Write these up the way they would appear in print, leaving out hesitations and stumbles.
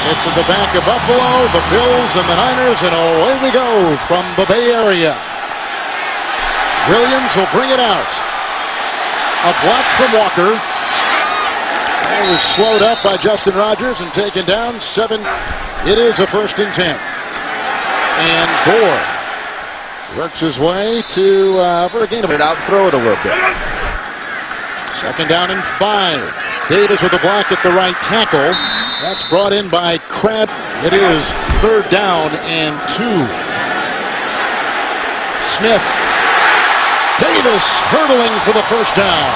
It's at the back of Buffalo, the Bills and the Niners, and away we go from the Bay Area. Williams will bring it out. A block from Walker. That was slowed up by Justin Rogers and taken down 7. It is a 1st and 10. And Gore works his way to for a gain of it out and throw it a little bit. 2nd down and 5. Davis with a block at the right tackle. That's brought in by Crab. It is 3rd down and 2. Smith. Davis hurdling for the 1st down.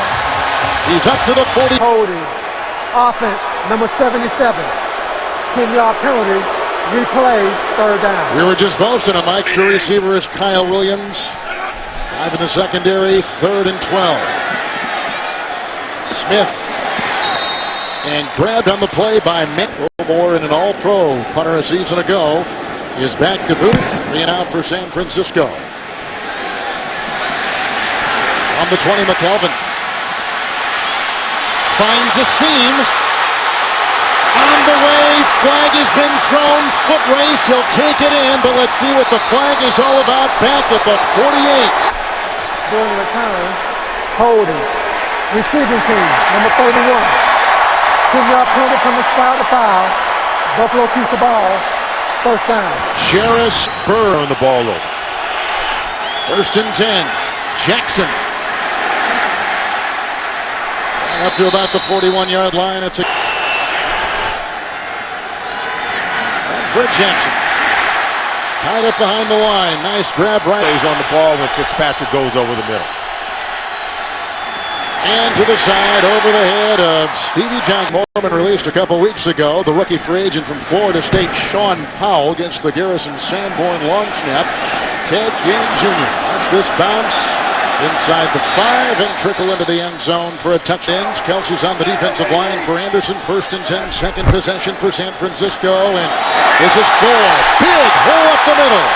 He's up to the 40. Holding. Offense, number 77. 10-yard penalty. Replay, 3rd down. We were just boasting him. Extra receiver is Kyle Williams. 5 in the secondary, 3rd and 12. Smith. And grabbed on the play by Mick. Moore in an all-pro punter a season ago is back to boot. 3 and out for San Francisco. On the 20, McKelvin. Finds a seam. On the way, flag has been thrown. Foot race, he'll take it in, but let's see what the flag is all about back at the 48. During the return, holding. Receiving team, number 31. 10-yard penalty from the spot to foul. Buffalo keeps the ball. 1st down. Sheriff Burr on the ball over. 1st and 10. Jackson. Up to about the 41-yard line. It's a Fred Jackson. Tied up behind the line. Nice grab right. He's on the ball when Fitzpatrick goes over the middle. And to the side, over the head of Stevie Johnson. Mormon released a couple weeks ago. The rookie free agent from Florida State, Sean Powell, against the Garrison Sanborn long snap. Ted Ginn Jr. Watch this bounce inside the 5 and trickle into the end zone for a touchdown. Kelsey's on the defensive line for Anderson. 1st and 10, 2nd possession for San Francisco. And this is Gore. Big hole up the middle.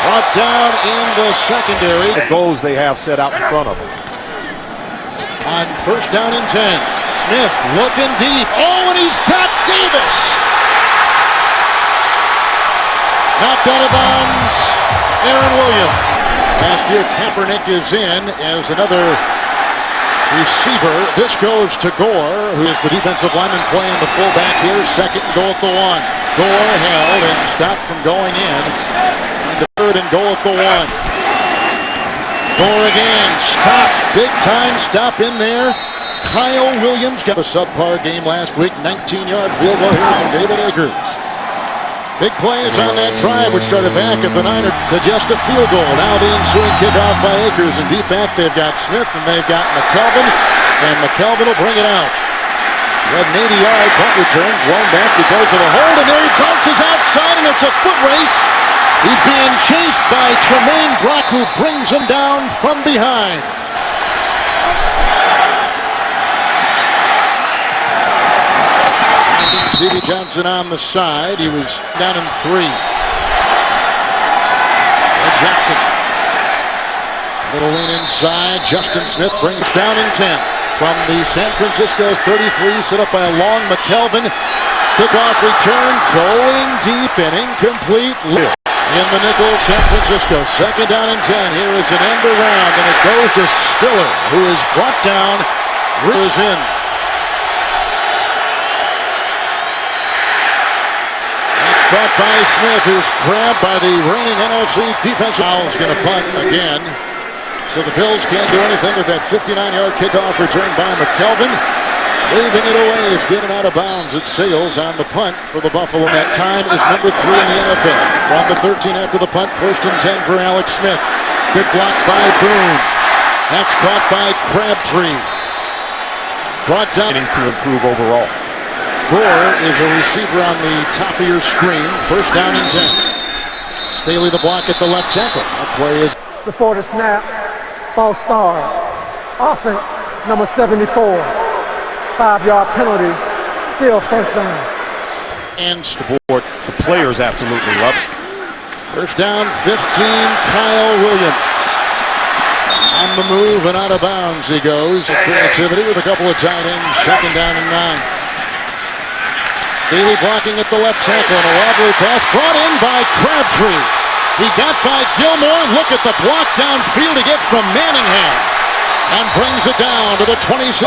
Brought down in the secondary. The goals they have set out in front of them. On 1st down and 10. Smith looking deep. Oh, and he's got Davis. Knocked out of bounds. Aaron Williams. Last year, Kaepernick is in as another receiver. This goes to Gore, who is the defensive lineman playing the fullback here. 2nd and goal at the 1. Gore held and stopped from going in. And the 3rd and goal at the 1. Gore again, stopped. Big time stop in there. Kyle Williams got a subpar game last week. 19-yard field goal here from David Akers. Big plays on that drive, which started back at the Niners to just a field goal. Now the ensuing kickoff by Akers, and deep back they've got Smith and they've got McKelvin, and McKelvin will bring it out. He had an 80-yard punt return, blown back because of a hold, and there he bounces outside, and it's a foot race. He's being chased by Tremaine Brock, who brings him down from behind. Stevie Johnson on the side. He was down in 3. Jackson. Little lean inside. Justin Smith brings down in 10. From the San Francisco 33, set up by a long McKelvin. Kickoff return, going deep and incomplete. In the nickel, San Francisco. 2nd down and 10. Here is an end around, and it goes to Stiller, who is brought down. Is in. Caught by Smith, who's grabbed by the reigning NFC defensive. Fowle's going to punt again. So the Bills can't do anything with that 59-yard kickoff return by McKelvin. Waving it away is given out of bounds. It sails on the punt for the Buffalo. That time is number 3 in the NFL. From the 13 after the punt, 1st and 10 for Alex Smith. Good block by Boone. That's caught by Crabtree. Brought down. To improve overall. Gore is a receiver on the top of your screen. 1st down and 10. Staley the block at the left tackle. That play is before the snap. False start. Offense, number 74. 5-yard penalty. Still 1st down. And the board. The players absolutely love it. 1st down, 15. Kyle Williams. On the move and out of bounds he goes. Creativity with a couple of tight ends. 2nd down and 9. Daly blocking at the left tackle, and a robbery pass brought in by Crabtree. He got by Gilmore. Look at the block downfield he gets from Manningham and brings it down to the 26.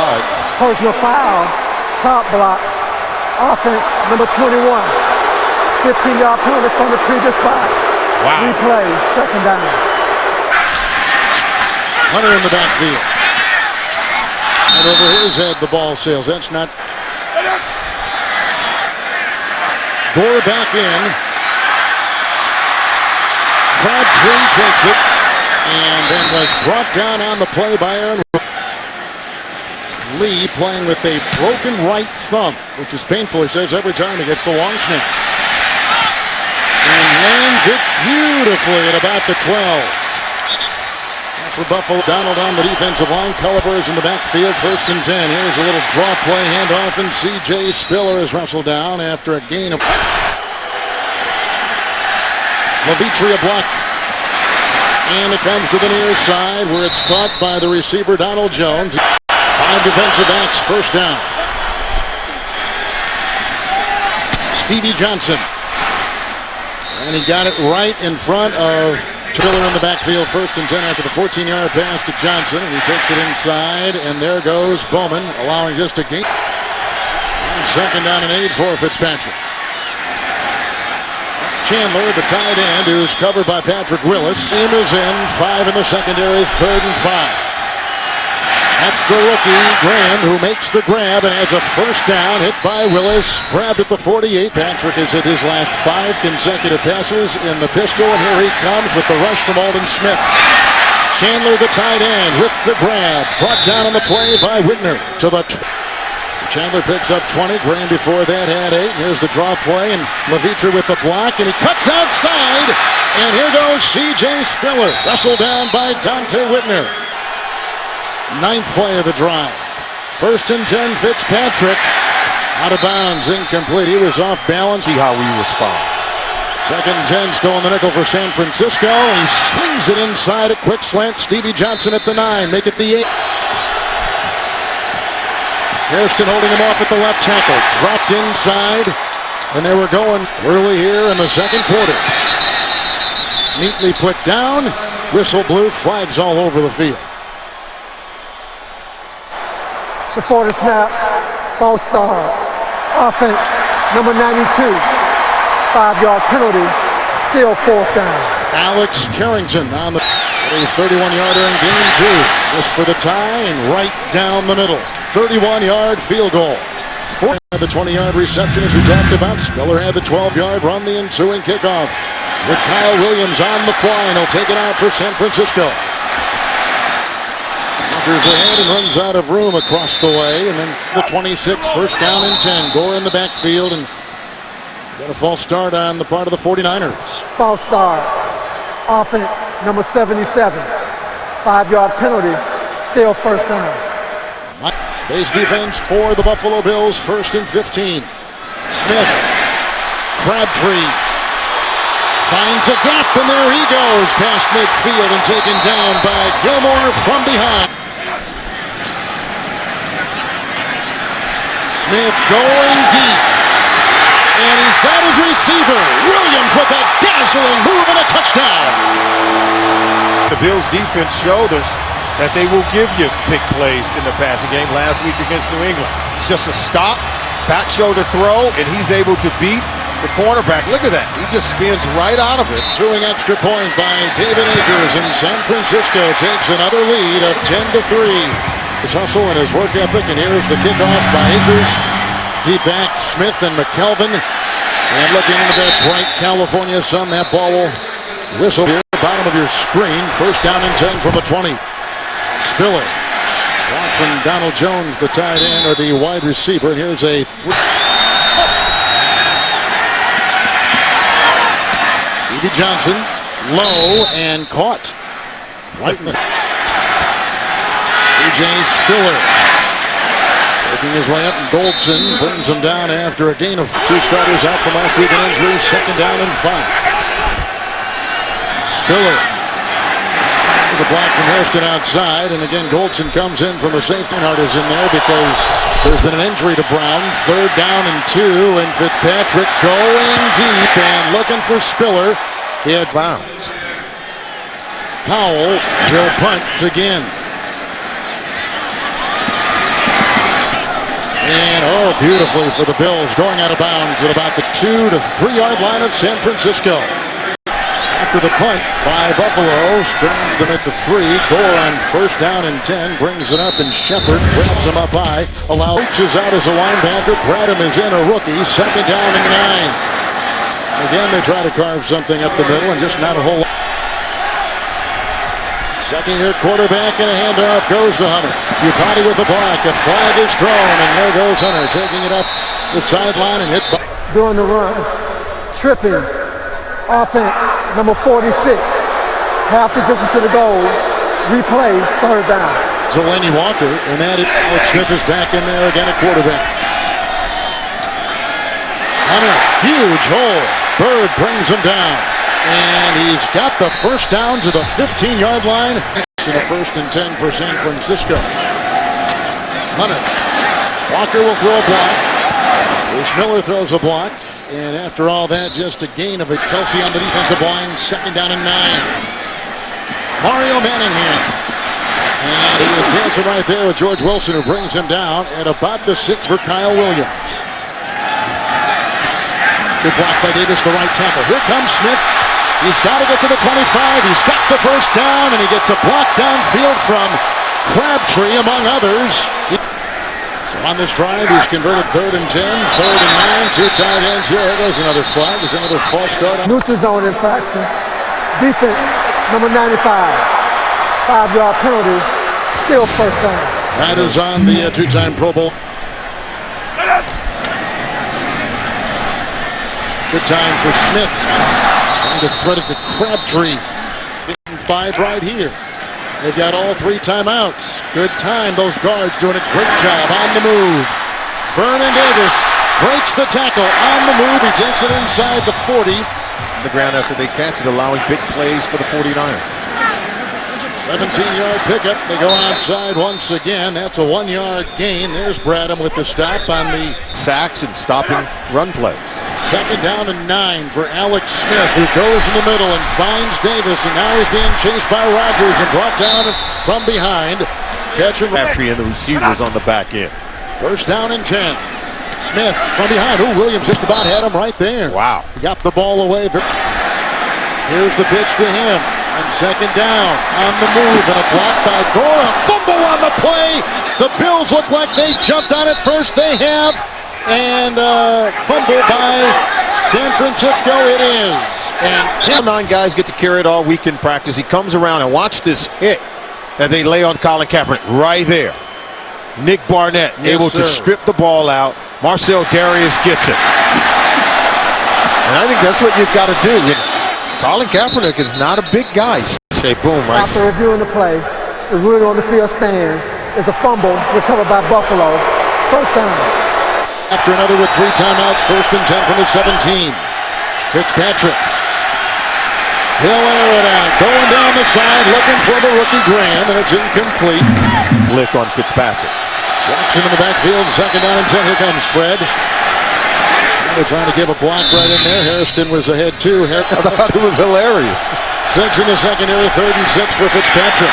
Personal foul, top block, offense number 21. 15-yard penalty from the previous spot. Wow. Replay, second down. Hunter in the backfield. And over his head, the ball sails. That's not. Gore back in. Crabtree takes it and then was brought down on the play by Aaron Lee, playing with a broken right thumb, which is painful, he says, every time he gets the long snap. And lands it beautifully at about the 12. That's for Buffalo. Donald on the defensive line. Culliver is in the backfield. 1st and 10. Here's a little draw play handoff, and C.J. Spiller is wrestled down after a gain of. Levitria block. And it comes to the near side where it's caught by the receiver Donald Jones. 5 defensive backs, 1st down. Stevie Johnson. And he got it right in front of Triller in the backfield. 1st and 10 after the 14-yard pass to Johnson. And he takes it inside, and there goes Bowman, allowing just a gain. And 2nd down and 8 for Fitzpatrick. Chandler, the tight end, who's covered by Patrick Willis. Team is in. 5 in the secondary. 3rd and 5. That's the rookie, Graham, who makes the grab and has a 1st down, hit by Willis. Grabbed at the 48. Patrick has hit his last 5 consecutive passes in the pistol, and here he comes with the rush from Alden Smith. Chandler, the tight end, with the grab. Brought down on the play by Whitner to the. So Chandler picks up 20. Graham before that had 8. Here's the draw play, and Levitra with the block, and he cuts outside. And here goes C.J. Spiller, wrestled down by Dante Whitner. 9th play of the drive. 1st and 10, Fitzpatrick. Out of bounds, incomplete. He was off balance. See how we respond. 2nd and 10, still in the nickel for San Francisco. And he slings it inside, a quick slant. Stevie Johnson at the 9, make it the 8. Hairston holding him off at the left tackle. Dropped inside, and they were going early here in the 2nd quarter. Neatly put down. Whistle blew, flags all over the field. Before the snap, false start. Offense, number 92. 5-yard penalty, still 4th down. Alex Carrington on the 31-yarder in game 2. Just for the tie and right down the middle. 31-yard field goal. 4 had the 20-yard reception as we talked about. Spiller had the 12-yard run, the ensuing kickoff. With Kyle Williams on the fly, and he'll take it out for San Francisco. Ahead and runs out of room across the way, and then the 26, 1st down and 10. Gore in the backfield, and got a false start on the part of the 49ers. False start. Offense, number 77. 5-yard penalty, still 1st down. Base defense for the Buffalo Bills, 1st and 15. Smith, Crabtree, finds a gap, and there he goes past midfield and taken down by Gilmore from behind. Smith going deep, and he's got his receiver. Williams with a dazzling move and a touchdown. The Bills defense showed us that they will give you big plays in the passing game last week against New England. It's just a stop, back shoulder throw, and he's able to beat the cornerback. Look at that. He just spins right out of it. Doing extra point by David Akers, and San Francisco takes another lead of 10-3. His hustle and his work ethic, and here's the kickoff by Akers. Deep back, Smith and McKelvin. And looking into that bright California sun, that ball will whistle here, bottom of your screen. 1st down and 10 from the 20. Spiller. Block from Donald Jones, the tight end, or the wide receiver. And here's a Stevie Johnson, low and caught. Right in the C.J. Spiller making his way up, and Goldson brings him down after a gain of 2 starters out from last week in injury. 2nd down and 5. Spiller. There's a block from Hairston outside, and again Goldson comes in from the safety. Hart is in there because There's been an injury to Brown. 3rd down and 2, and Fitzpatrick going deep and looking for Spiller. He had bounds. Powell will punt again. And oh, beautifully for the Bills, going out of bounds at about the 2 to 3 yard line of San Francisco. After the punt by Buffalo, strings them at the 3. Gore on 1st down and 10, brings it up, and Shepard grabs him up high. Lynch is out as a linebacker. Bradham is in, a rookie. 2nd down and 9. Again, they try to carve something up the middle, and just not a whole lot. Second-year quarterback, and a handoff goes to Hunter. Yupati with the block. A flag is thrown, and there goes Hunter, taking it up the sideline and hit. Doing the run, tripping, offense, number 46. Half the distance to the goal. Replay, 3rd down. Delaney Walker, and that is Alex Smith is back in there again at quarterback. Hunter, huge hole. Bird brings him down. And he's got the 1st down to the 15-yard line. To the 1st and 10 for San Francisco. Hunter. Walker will throw a block. Bruce Miller throws a block. And after all that, just a gain of it. Kelsey on the defensive line. 2nd down and 9. Mario Manningham. And he is dancing right there with George Wilson, who brings him down at about the 6 for Kyle Williams. Good block by Davis, the right tackle. Here comes Smith. He's got to get to the 25. He's got the 1st down, and he gets a block downfield from Crabtree, among others. So on this drive, he's converted 3rd and 10, 3rd and 9, 2 tight ends. Here goes another flag. There's another false start. Neutral zone infraction. Defense, number 95. 5-yard penalty. Still 1st down. That is on the 2-time Pro Bowl. Good time for Smith. Trying to thread it to Crabtree. 5 right here. They've got all 3 timeouts. Good time. Those guards doing a great job on the move. Vernon Davis breaks the tackle on the move. He takes it inside the 40. The ground after they catch it, allowing big plays for the 49ers. 17-yard pickup. They go outside once again. That's a 1-yard gain. There's Bradham with the stop on the sacks and stopping run plays. 2nd down and 9 for Alex Smith, who goes in the middle and finds Davis, and now he's being chased by Rodgers and brought down from behind. Catching Crabtree and the receivers on the back end. 1st down and 10. Smith from behind. Ooh, Williams just about had him right there. Wow. He got the ball away. Here's the pitch to him. On 2nd down, on the move, and a block by Gore. A fumble on the play. The Bills look like they jumped on it first. They have. And fumble by San Francisco it is. And 9 guys get to carry it all week in practice. He comes around and watch this hit that they lay on Colin Kaepernick right there. Nick Barnett able to strip the ball out. Marcel Darius gets it. And I think that's what you've got to do. Colin Kaepernick is not a big guy. Say boom, right? After reviewing the play, the ruling on the field stands is a fumble recovered by Buffalo. 1st down. After another with 3 timeouts, 1st and 10 from the 17. Fitzpatrick. He'll air it out. Going down the side, looking for the rookie Graham, and it's incomplete. Lick on Fitzpatrick. Jackson in the backfield, 2nd down and 10. Here comes Fred. They're trying to give a block right in there. Hairston was ahead too. I thought it was hilarious. 6 in the secondary, 3rd and 6 for Fitzpatrick.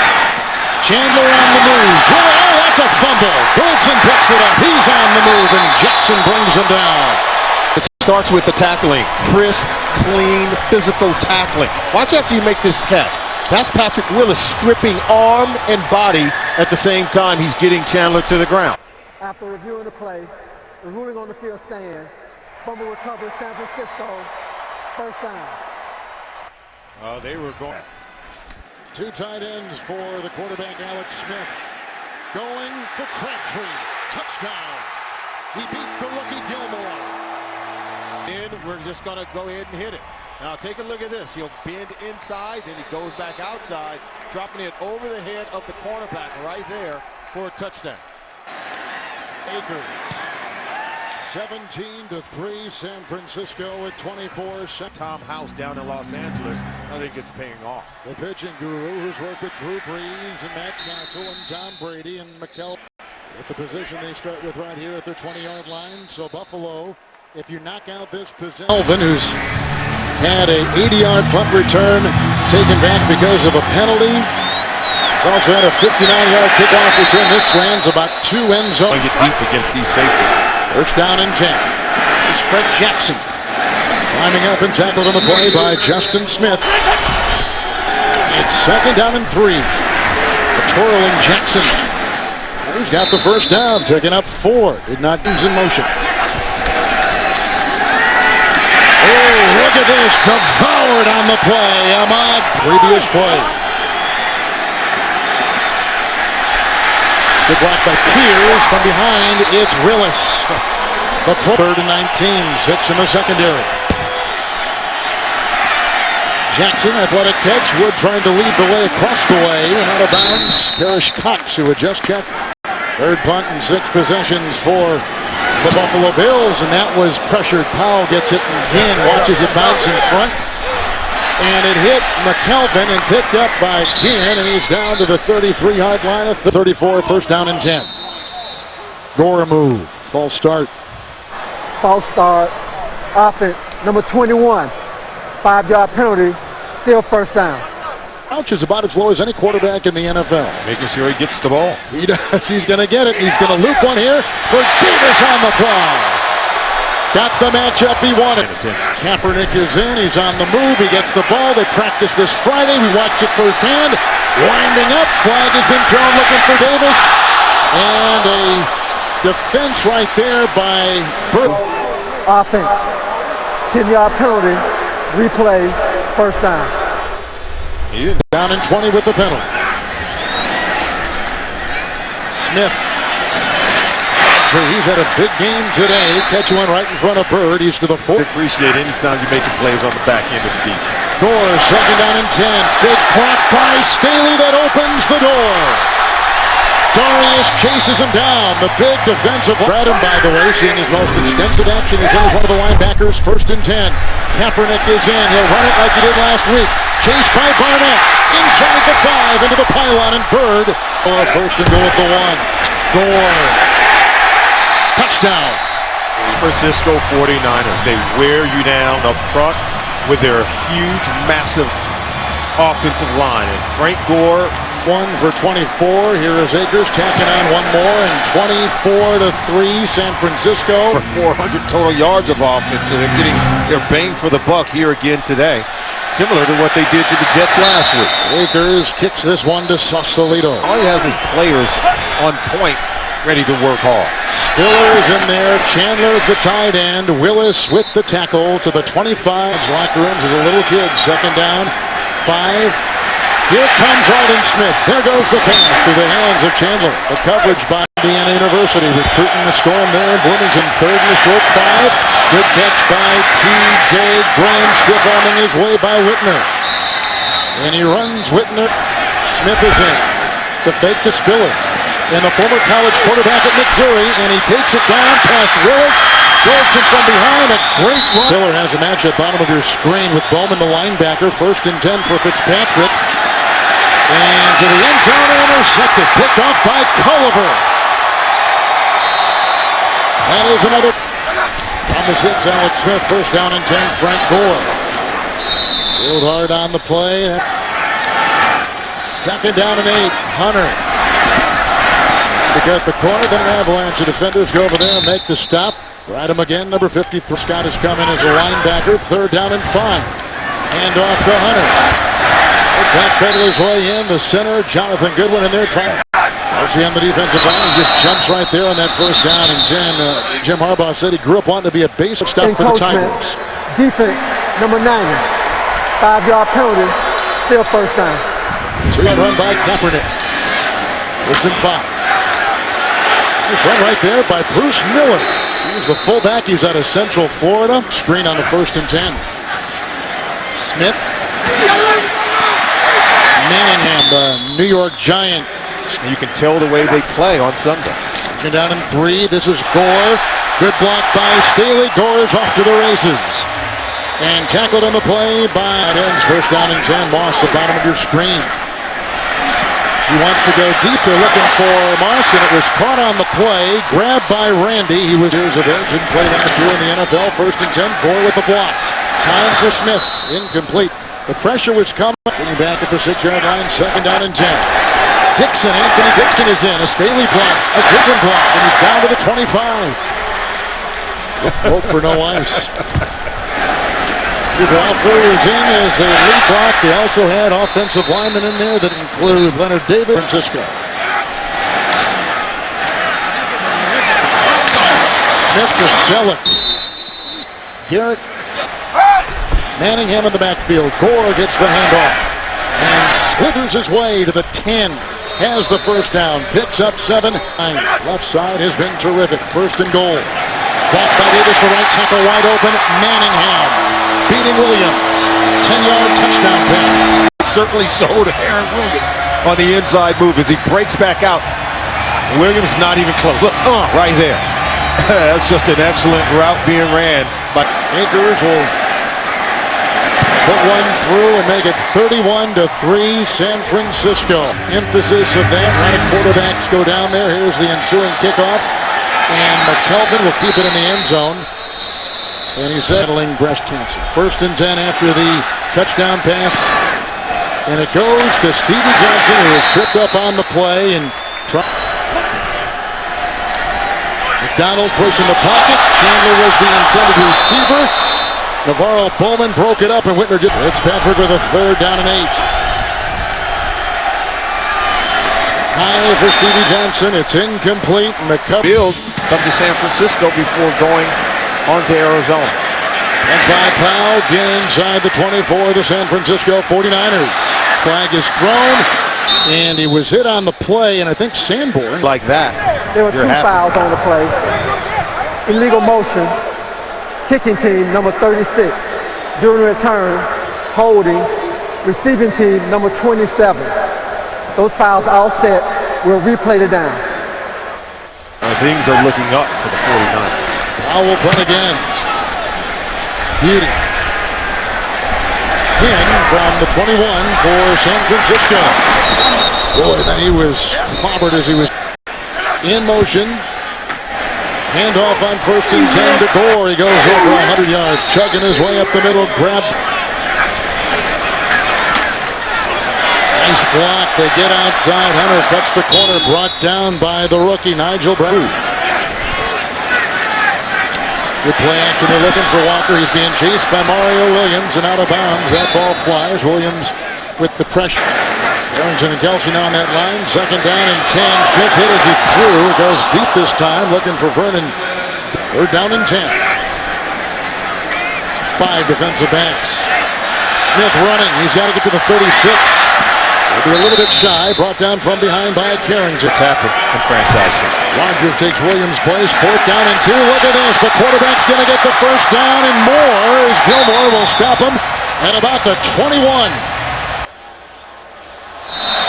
Chandler on the move. Oh, that's a fumble. Goldson picks it up. He's on the move, and Jackson brings him down. It starts with the tackling. Crisp, clean, physical tackling. Watch after you make this catch. That's Patrick Willis stripping arm and body at the same time he's getting Chandler to the ground. After reviewing the play, the ruling on the field stands. Fumble recovered, San Francisco. 1st down. They were going. 2 tight ends for the quarterback, Alex Smith. Going for Crabtree. Touchdown. He beat the rookie Gilmore. And we're just going to go ahead and hit it. Now take a look at this. He'll bend inside, then he goes back outside, dropping it over the head of the cornerback right there for a touchdown. Akers. 17-3, San Francisco at 24. Tom House down in Los Angeles, I think it's paying off. The pitching guru who's worked with Drew Brees and Matt Castle and Tom Brady and Mikel. With the position they start with right here at their 20-yard line. So Buffalo, if you knock out this possession, Melvin, who's had a 80-yard punt return taken back because of a penalty. He's also had a 59-yard kickoff return. This lands about 2 end zones. Get deep against these safeties. First down and 10. This is Fred Jackson. Climbing up and tackled on the play by Justin Smith. It's second down and 3. Twirling Jackson. He's got the first down, picking up 4. Did not use in motion. Oh, look at this. Devoured on the play. Ahmad, previous play. Good block by Pierce. From behind, it's Willis. The third and 19. 6 in the secondary. Jackson, athletic catch. Wood trying to lead the way across the way. And out of bounds, Parrish Cox, who had just checked. Third punt and 6 possessions for the Buffalo Bills. And that was pressured. Powell gets it again. Watches it bounce in front. And it hit McKelvin and picked up by Ginn. And he's down to the 33-yard line of 34. First down and 10. Gore move. False start. False start. Offense, number 21. 5-yard penalty. Still first down. Ouch is about as low as any quarterback in the NFL. Making sure he gets the ball. He does. He's going to get it. He's going to loop one here for Davis on the fly. Got the matchup he wanted. Kaepernick is in. He's on the move. He gets the ball. They practice this Friday. We watch it firsthand. Winding up. Flag has been thrown looking for Davis. And a defense right there by Burke. Offense. 10-yard penalty. Replay. First down. Down in 20 with the penalty. Smith. He's had a big game today. Catch one right in front of Bird. He's to the 4. Appreciate anytime you make the plays on the back end of the defense. Gore, second down and 10. Big block by Staley that opens the door. Darius chases him down. The big defensive. Brad him, by the way, seeing his most extensive action. He's in as one of the linebackers. First and 10. Kaepernick is in. He'll run it like he did last week. Chased by Barnett. Inside the 5. Into the pylon and Bird. First and goal at the 1. Gore. Touchdown. Francisco 49ers. They wear you down up front with their huge, massive offensive line. And Frank Gore. 1 for 24. Here is Akers tacking on one more, and 24-3 San Francisco. For 400 total yards of offense, so they're getting their bang for the buck here again today. Similar to what they did to the Jets last week. Akers kicks this one to Sausalito. All he has is players on point, ready to work hard. Spiller is in there. Chandler is the tight end. Willis with the tackle to the 25. Locker rooms as a little kid. Second down, 5. Here comes Arden Smith. There goes the pass through the hands of Chandler. The coverage by Indiana University recruiting the storm there in Bloomington. Third and a short 5. Good catch by T.J. Graham. Stiff-arming his way by Whitner. And he runs Whitner. Smith is in. The fake to Spiller. And the former college quarterback at Missouri. And he takes it down past Willis. Wilson from behind. A great run. Spiller has a match at bottom of your screen with Bowman, the linebacker. First and 10 for Fitzpatrick. And to the end zone, intercepted. Picked off by Culliver. That is another. On the 6, Alex Smith. First down and 10, Frank Gore. Field hard on the play. Second down and 8, Hunter. To get the corner, then an avalanche of defenders go over there and make the stop. Ride him again, number 53. Scott has come in as a linebacker. Third down and 5. Hand off to Hunter. Backpedal his way in. The center, Jonathan Goodwin in there trying. Kelsey on the defensive line. He just jumps right there on that first down and 10. Jim Harbaugh said he grew up wanting to be a basic stop for the Tigers. Defense, number 90. 5-yard penalty. Still first down. 2-run run by Kaepernick. First and 5. Nice run right there by Bruce Miller. He's the fullback. He's out of Central Florida. Screen on the first and 10. Smith. Manningham, the New York Giant. You can tell the way they play on Sunday. Second down and 3. This is Gore. Good block by Staley. Gore is off to the races. And tackled on the play by ends. First down and 10. Moss, the bottom of your screen. He wants to go deep. They're looking for Moss, and it was caught on the play. Grabbed by Randy. He was years of age and played last year in the NFL. 1st and 10. Gore with the block. Time for Smith. Incomplete. The pressure was coming. Getting back at the 6-yard line. 2nd down and 10. Dixon, Anthony Dixon is in. A Staley block. A Goodwin block. And he's down to the 25. Hope for no ice. Ralphie is in as a lead block. They also had offensive linemen in there that include Leonard David, Francisco. Smith to Selleck. Garrett. Manningham in the backfield. Gore gets the handoff and slithers his way to the 10. Has the first down. Picks up 7. Left side has been terrific. 1st and goal. Back by Davis, the right tackle wide open. Manningham beating Williams. 10-yard touchdown pass. Certainly so to Aaron Williams on the inside move as he breaks back out. Williams not even close. Look, right there. That's just an excellent route being ran. But Akers will put one through and make it 31-3 San Francisco. Emphasis of that. A lot of quarterbacks go down there. Here's the ensuing kickoff. And McKelvin will keep it in the end zone. And he's settling breast cancer. 1st and 10 after the touchdown pass. And it goes to Stevie Johnson, who was tripped up on the play. And McDonald pushing the pocket. Chandler was the intended receiver. Navarro Bowman broke it up, and Whitner did. Fitzpatrick with a 3rd down and 8. High for Stevie Johnson. It's incomplete. And the Bills come to San Francisco before going on to Arizona. That's by Powell. Get inside the 24 of the San Francisco 49ers. Flag is thrown, and he was hit on the play, and I think Sanborn. Like that. There were 2 fouls on the play. Illegal motion. Kicking team, number 36. During return, holding. Receiving team, number 27. Those fouls all set. We'll replay the down. Things are looking up for the 49ers. Powell will punt again. Beauty. In from the 21 for San Francisco. Boy, then he was clobbered as he was in motion. Handoff on 1st and 10 to Gore. He goes over 100 yards, chugging his way up the middle. Grab. Nice block. They get outside. Hunter cuts the corner. Brought down by the rookie, Nigel Brown. Good play action. They're looking for Walker. He's being chased by Mario Williams and out of bounds. That ball flies. Williams with the pressure. Arrington and Kelsey now on that line. 2nd down and 10. Smith hit as he threw. Goes deep this time. Looking for Vernon. 3rd down and 10. 5 defensive backs. Smith running. He's got to get to the 36. He'll be a little bit shy. Brought down from behind by Carrington. It's happened in franchise. Rodgers takes Williams' place. 4th down and 2. Look at this. The quarterback's going to get the first down and more as Gilmore will stop him at about the 21.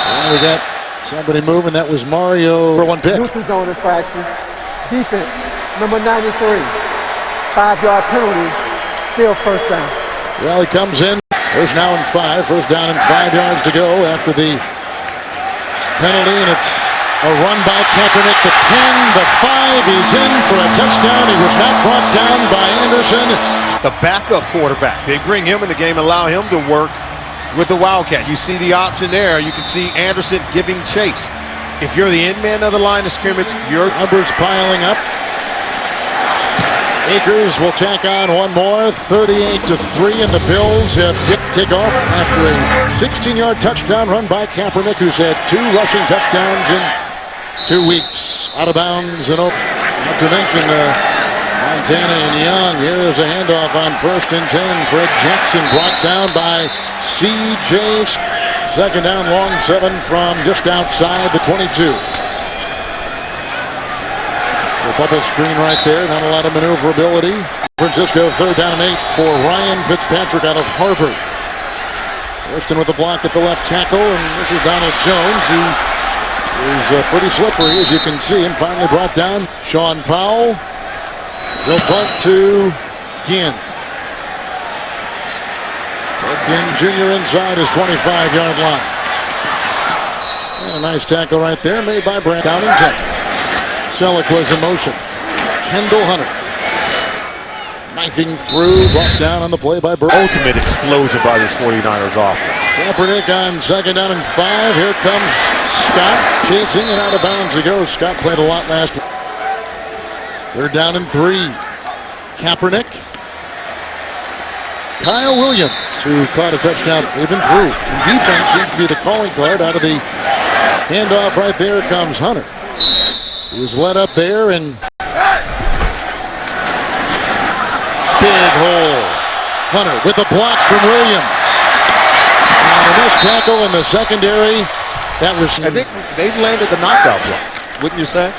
And we got somebody moving. That was Mario for 1 pick. Neutral zone infraction. Defense, number 93. 5-yard penalty. Still 1st down. Well, he comes in. 1st now and 5. 1st down and 5 yards to go after the penalty. And it's a run by Kaepernick. The 10, the 5. He's in for a touchdown. He was not brought down by Anderson. The backup quarterback. They bring him in the game, allow him to work with the Wildcat. You see the option there. You can see Anderson giving chase. If you're the end man of the line of scrimmage, your numbers piling up. Akers will tack on one more. 38-3, and the Bills have kickoff after a 16-yard touchdown run by Kaepernick, who's had 2 rushing touchdowns in 2 weeks. Out of bounds and open. Not to mention Montana and Young. Here's a handoff on 1st and 10. Fred Jackson brought down by C.J. 2nd down, long 7 from just outside the 22. The bubble screen right there. Not a lot of maneuverability. Francisco 3rd down and 8 for Ryan Fitzpatrick out of Harvard. Thurston with the block at the left tackle, and this is Donald Jones, who is pretty slippery, as you can see, and finally brought down. Sean Powell will punt to Ginn. Ted Ginn Jr. inside his 25-yard line. And a nice tackle right there made by Brand. Down and 10. Selleck was in motion. Kendall Hunter. Knifing through, brought down on the play by Burke. Ultimate explosion by this 49ers offense. Kaepernick on 2nd down and 5. Here comes Scott chasing and out of bounds he goes. Scott played a lot last week. 3rd down and 3. Kaepernick. Kyle Williams, who caught a touchdown even through. And defense seems to be the calling card out of the handoff right there comes Hunter. He was led up there and big hole. Hunter with a block from Williams. And a missed tackle in the secondary. That was. I think they've landed the knockout block, wouldn't you say?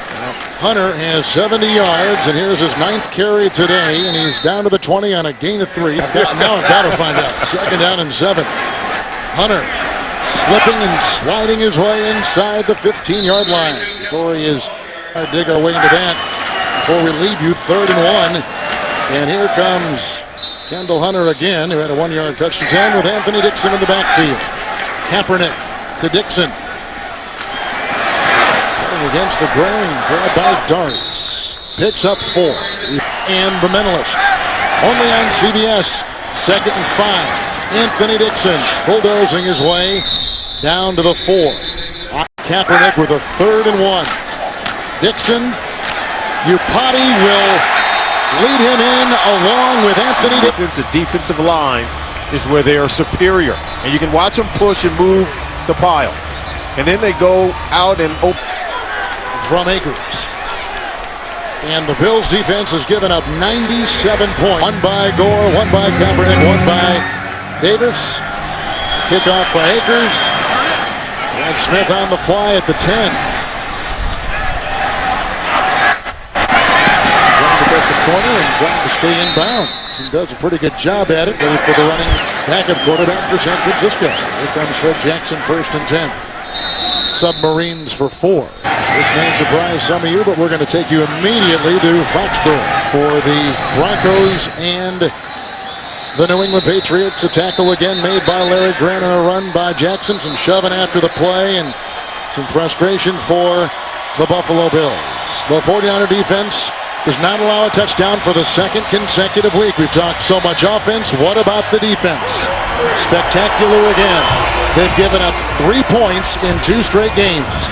Hunter has 70 yards, and here's his 9th carry today, and he's down to the 20 on a gain of 3. Now I've got to find out. 2nd down and 7. Hunter slipping and sliding his way inside the 15-yard line. Before he is dig our way into that. Before we leave you, 3rd and 1. And here comes Kendall Hunter again, who had a 1-yard touchdown with Anthony Dixon in the backfield. Kaepernick to Dixon. Against the grain, grabbed by Darts. Picks up 4. And the mentalist. Only on CBS. 2nd and 5. Anthony Dixon bulldozing his way down to the 4. Kaepernick with a 3rd and 1. Dixon, Upati will lead him in along with Anthony Dixon. Defensive lines is where they are superior. And you can watch them push and move the pile. And then they go out and open. From Akers. And the Bills defense has given up 97 points. One by Gore, one by Kaepernick, one by Davis. Kickoff by Akers. And Smith on the fly at the 10. Trying to get the corner and trying to stay in bounds. He does a pretty good job at it. Ready for the running backup quarterback for San Francisco. Here comes Fred Jackson, 1st and 10. Submarines for 4. This may surprise some of you, but we're going to take you immediately to Foxborough for the Broncos and the New England Patriots. A tackle again made by Larry Grant and a run by Jackson. Some shoving after the play and some frustration for the Buffalo Bills. The 49er defense does not allow a touchdown for the 2nd consecutive week. We've talked so much offense. What about the defense? Spectacular again. They've given up 3 points in 2 straight games.